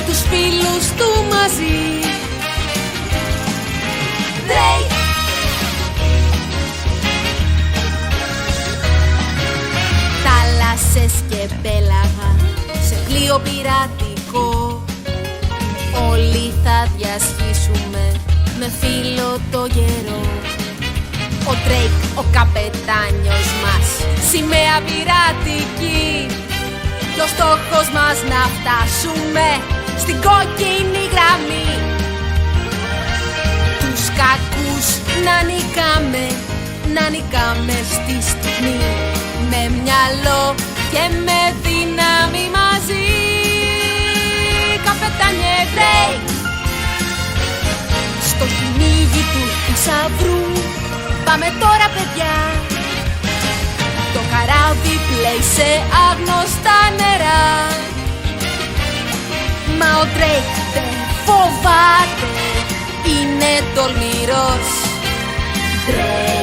τους φίλους του μαζί. Drake. Θάλασσες και πέλαγα σε πλοίο πειρατικό, όλοι θα διασχίσουμε με φίλο το γερό. Ο Drake, ο καπετάνιος μας, σημαία πειρατική, κι ο στόχος μας να φτάσουμε στην κόκκινη γραμμή. Τους κακούς να νικάμε στη στιγμή, με μυαλό και με δύναμη μαζί. Καπετάνιε Drake, στο κυνήγι του θησαυρού πάμε τώρα παιδιά. Το καράβι πλέει σε άγνωστα νερά, μα ο Drake δεν φοβάται, είναι τολμηρός. Drake.